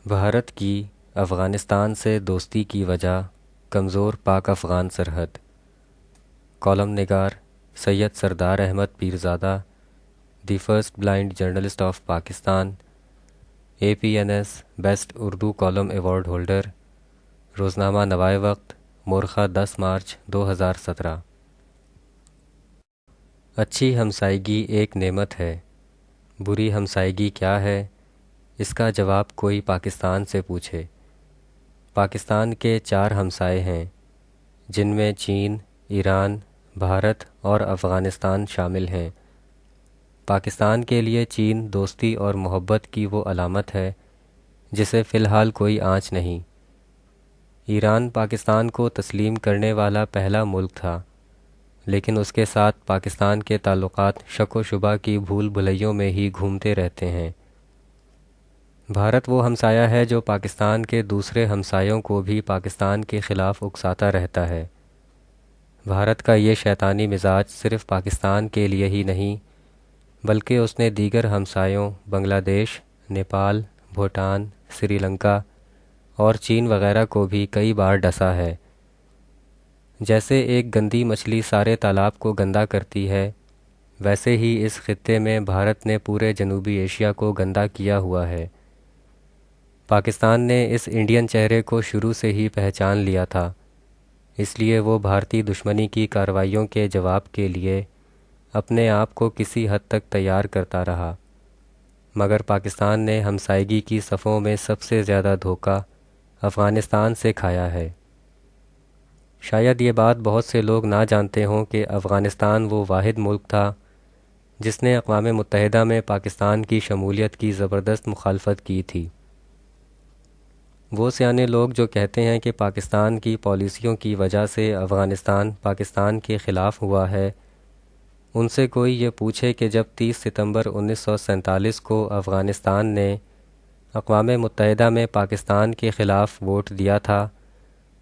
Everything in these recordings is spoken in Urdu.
بھارت کی افغانستان سے دوستی کی وجہ کمزور پاک افغان سرحد۔ کالم نگار Syed Sardar Ahmed Pirzada, the first blind journalist of Pakistan, APNS best Urdu column award holder, روزنامہ نوائے وقت، مورخہ 10 مارچ 2017۔ اچھی ہمسائیگی ایک نعمت ہے، بری ہمسائیگی کیا ہے؟ اس کا جواب کوئی پاکستان سے پوچھے۔ پاکستان کے 4 ہمسائے ہیں، جن میں چین، ایران، بھارت اور افغانستان شامل ہیں۔ پاکستان کے لیے چین دوستی اور محبت کی وہ علامت ہے جسے فی الحال کوئی آنچ نہیں۔ ایران پاکستان کو تسلیم کرنے والا پہلا ملک تھا، لیکن اس کے ساتھ پاکستان کے تعلقات شک و شبہ کی بھول بھلیوں میں ہی گھومتے رہتے ہیں۔ بھارت وہ ہمسایہ ہے جو پاکستان کے دوسرے ہمسایوں کو بھی پاکستان کے خلاف اکساتا رہتا ہے۔ بھارت کا یہ شیطانی مزاج صرف پاکستان کے لیے ہی نہیں، بلکہ اس نے دیگر ہمسایوں بنگلہ دیش، نیپال، بھوٹان، سری لنکا اور چین وغیرہ کو بھی کئی بار ڈسا ہے۔ جیسے ایک گندی مچھلی سارے تالاب کو گندا کرتی ہے، ویسے ہی اس خطے میں بھارت نے پورے جنوبی ایشیا کو گندا کیا ہوا ہے۔ پاکستان نے اس انڈین چہرے کو شروع سے ہی پہچان لیا تھا، اس لیے وہ بھارتی دشمنی کی کارروائیوں کے جواب کے لیے اپنے آپ کو کسی حد تک تیار کرتا رہا، مگر پاکستان نے ہمسائیگی کی صفوں میں سب سے زیادہ دھوکہ افغانستان سے کھایا ہے۔ شاید یہ بات بہت سے لوگ نہ جانتے ہوں کہ افغانستان وہ واحد ملک تھا جس نے اقوام متحدہ میں پاکستان کی شمولیت کی زبردست مخالفت کی تھی۔ وہ سیانے لوگ جو کہتے ہیں کہ پاکستان کی پالیسیوں کی وجہ سے افغانستان پاکستان کے خلاف ہوا ہے، ان سے کوئی یہ پوچھے کہ جب 30 ستمبر 1947 کو افغانستان نے اقوام متحدہ میں پاکستان کے خلاف ووٹ دیا تھا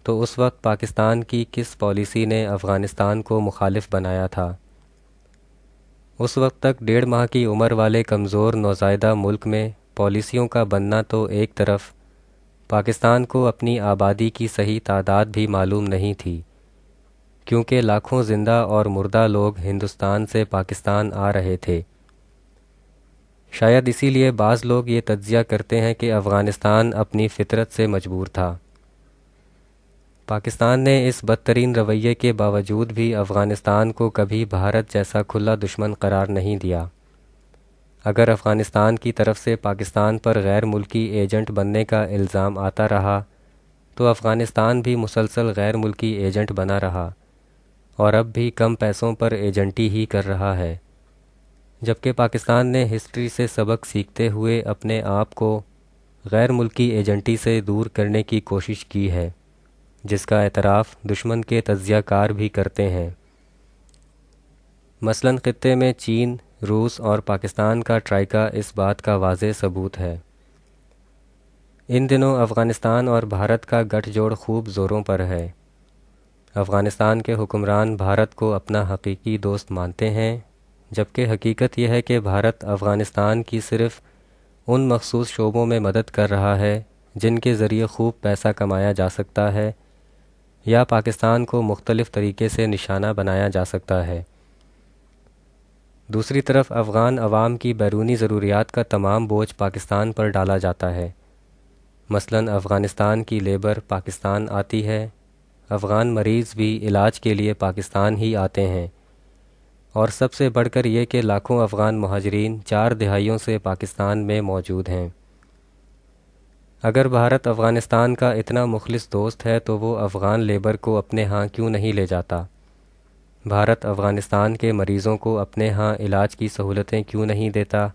تو اس وقت پاکستان کی کس پالیسی نے افغانستان کو مخالف بنایا تھا؟ اس وقت تک 1.5 ماہ کی عمر والے کمزور نوزائیدہ ملک میں پالیسیوں کا بننا تو ایک طرف، پاکستان کو اپنی آبادی کی صحیح تعداد بھی معلوم نہیں تھی، کیونکہ لاکھوں زندہ اور مردہ لوگ ہندوستان سے پاکستان آ رہے تھے۔ شاید اسی لیے بعض لوگ یہ تجزیہ کرتے ہیں کہ افغانستان اپنی فطرت سے مجبور تھا۔ پاکستان نے اس بدترین رویے کے باوجود بھی افغانستان کو کبھی بھارت جیسا کھلا دشمن قرار نہیں دیا۔ اگر افغانستان کی طرف سے پاکستان پر غیر ملکی ایجنٹ بننے کا الزام آتا رہا تو افغانستان بھی مسلسل غیر ملکی ایجنٹ بنا رہا، اور اب بھی کم پیسوں پر ایجنٹی ہی کر رہا ہے، جبکہ پاکستان نے ہسٹری سے سبق سیکھتے ہوئے اپنے آپ کو غیر ملکی ایجنٹی سے دور کرنے کی کوشش کی ہے، جس کا اعتراف دشمن کے تجزیہ کار بھی کرتے ہیں۔ مثلاً خطے میں چین، روس اور پاکستان کا ٹرائیکا اس بات کا واضح ثبوت ہے۔ ان دنوں افغانستان اور بھارت کا گٹھ جوڑ خوب زوروں پر ہے۔ افغانستان کے حکمران بھارت کو اپنا حقیقی دوست مانتے ہیں، جبکہ حقیقت یہ ہے کہ بھارت افغانستان کی صرف ان مخصوص شعبوں میں مدد کر رہا ہے جن کے ذریعے خوب پیسہ کمایا جا سکتا ہے یا پاکستان کو مختلف طریقے سے نشانہ بنایا جا سکتا ہے۔ دوسری طرف افغان عوام کی بیرونی ضروریات کا تمام بوجھ پاکستان پر ڈالا جاتا ہے۔ مثلاً افغانستان کی لیبر پاکستان آتی ہے، افغان مریض بھی علاج کے لیے پاکستان ہی آتے ہیں، اور سب سے بڑھ کر یہ کہ لاکھوں افغان مہاجرین 4 دہائیوں سے پاکستان میں موجود ہیں۔ اگر بھارت افغانستان کا اتنا مخلص دوست ہے تو وہ افغان لیبر کو اپنے ہاں کیوں نہیں لے جاتا؟ بھارت افغانستان کے مریضوں کو اپنے ہاں علاج کی سہولتیں کیوں نہیں دیتا؟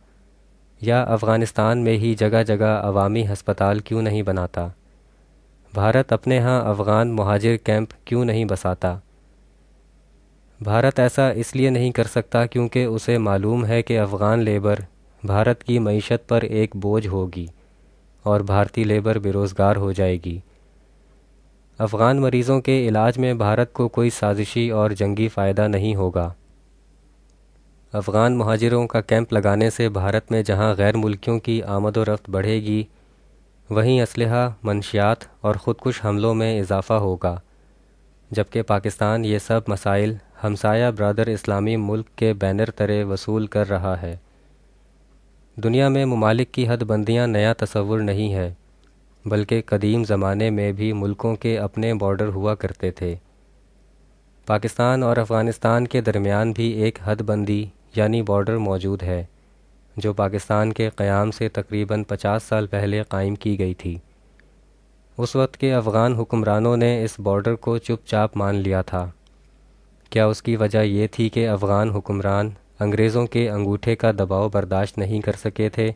یا افغانستان میں ہی جگہ جگہ عوامی ہسپتال کیوں نہیں بناتا؟ بھارت اپنے ہاں افغان مہاجر کیمپ کیوں نہیں بساتا؟ بھارت ایسا اس لیے نہیں کر سکتا کیونکہ اسے معلوم ہے کہ افغان لیبر بھارت کی معیشت پر ایک بوجھ ہوگی اور بھارتی لیبر بے روزگار ہو جائے گی۔ افغان مریضوں کے علاج میں بھارت کو کوئی سازشی اور جنگی فائدہ نہیں ہوگا۔ افغان مہاجروں کا کیمپ لگانے سے بھارت میں جہاں غیر ملکیوں کی آمد و رفت بڑھے گی، وہیں اسلحہ، منشیات اور خودکش حملوں میں اضافہ ہوگا، جبکہ پاکستان یہ سب مسائل ہمسایہ برادر اسلامی ملک کے بینر تلے وصول کر رہا ہے۔ دنیا میں ممالک کی حد بندیاں نیا تصور نہیں ہے، بلکہ قدیم زمانے میں بھی ملکوں کے اپنے بارڈر ہوا کرتے تھے۔ پاکستان اور افغانستان کے درمیان بھی ایک حد بندی یعنی بارڈر موجود ہے، جو پاکستان کے قیام سے تقریباً 50 سال پہلے قائم کی گئی تھی۔ اس وقت کے افغان حکمرانوں نے اس بارڈر کو چپ چاپ مان لیا تھا۔ کیا اس کی وجہ یہ تھی کہ افغان حکمران انگریزوں کے انگوٹھے کا دباؤ برداشت نہیں کر سکے تھے؟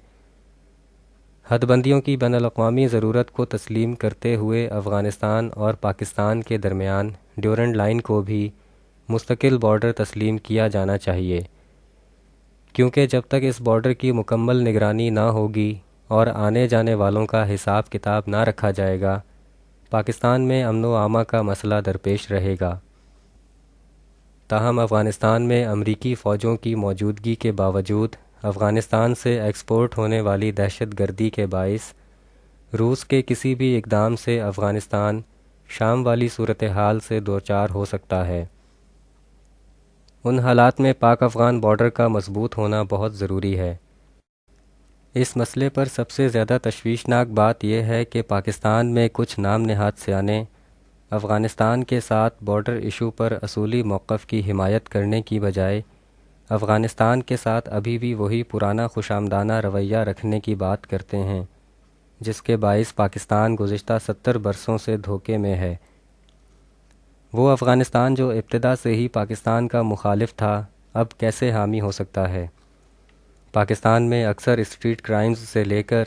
حد بندیوں کی بین الاقوامی ضرورت کو تسلیم کرتے ہوئے افغانستان اور پاکستان کے درمیان ڈیورنڈ لائن کو بھی مستقل بارڈر تسلیم کیا جانا چاہیے، کیونکہ جب تک اس بارڈر کی مکمل نگرانی نہ ہوگی اور آنے جانے والوں کا حساب کتاب نہ رکھا جائے گا، پاکستان میں امن و امان کا مسئلہ درپیش رہے گا۔ تاہم افغانستان میں امریکی فوجوں کی موجودگی کے باوجود افغانستان سے ایکسپورٹ ہونے والی دہشت گردی کے باعث روس کے کسی بھی اقدام سے افغانستان شام والی صورتحال سے دوچار ہو سکتا ہے۔ ان حالات میں پاک افغان بارڈر کا مضبوط ہونا بہت ضروری ہے۔ اس مسئلے پر سب سے زیادہ تشویشناک بات یہ ہے کہ پاکستان میں کچھ نام نہاد سیانے افغانستان کے ساتھ بارڈر ایشو پر اصولی موقف کی حمایت کرنے کی بجائے افغانستان کے ساتھ ابھی بھی وہی پرانا خوش آمدانہ رویہ رکھنے کی بات کرتے ہیں، جس کے باعث پاکستان گزشتہ 70 برسوں سے دھوکے میں ہے۔ وہ افغانستان جو ابتدا سے ہی پاکستان کا مخالف تھا، اب کیسے حامی ہو سکتا ہے؟ پاکستان میں اکثر اسٹریٹ کرائمز سے لے کر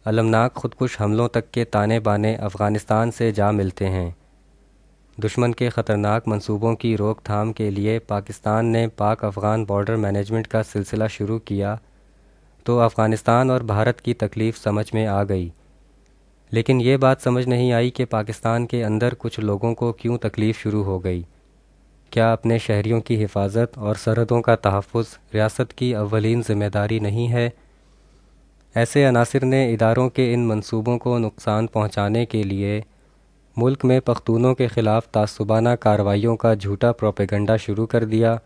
المناک خودکش حملوں تک کے تانے بانے افغانستان سے جا ملتے ہیں۔ دشمن کے خطرناک منصوبوں کی روک تھام کے لیے پاکستان نے پاک افغان بارڈر مینجمنٹ کا سلسلہ شروع کیا تو افغانستان اور بھارت کی تکلیف سمجھ میں آ گئی، لیکن یہ بات سمجھ نہیں آئی کہ پاکستان کے اندر کچھ لوگوں کو کیوں تکلیف شروع ہو گئی۔ کیا اپنے شہریوں کی حفاظت اور سرحدوں کا تحفظ ریاست کی اولین ذمہ داری نہیں ہے؟ ایسے عناصر نے اداروں کے ان منصوبوں کو نقصان پہنچانے کے لیے ملک میں پختونوں کے خلاف تعصبانہ کارروائیوں کا جھوٹا پروپیگنڈا شروع کر دیا،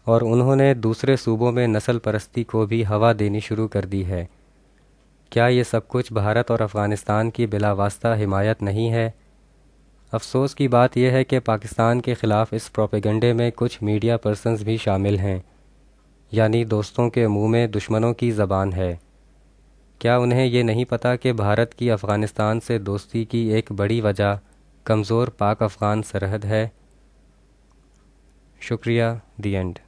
اور انہوں نے دوسرے صوبوں میں نسل پرستی کو بھی ہوا دینی شروع کر دی ہے۔ کیا یہ سب کچھ بھارت اور افغانستان کی بلا واسطہ حمایت نہیں ہے؟ افسوس کی بات یہ ہے کہ پاکستان کے خلاف اس پروپیگنڈے میں کچھ میڈیا پرسنز بھی شامل ہیں، یعنی دوستوں کے منہ میں دشمنوں کی زبان ہے۔ کیا انہیں یہ نہیں پتہ کہ بھارت کی افغانستان سے دوستی کی ایک بڑی وجہ کمزور پاک افغان سرحد ہے؟ شکریہ، دی اینڈ۔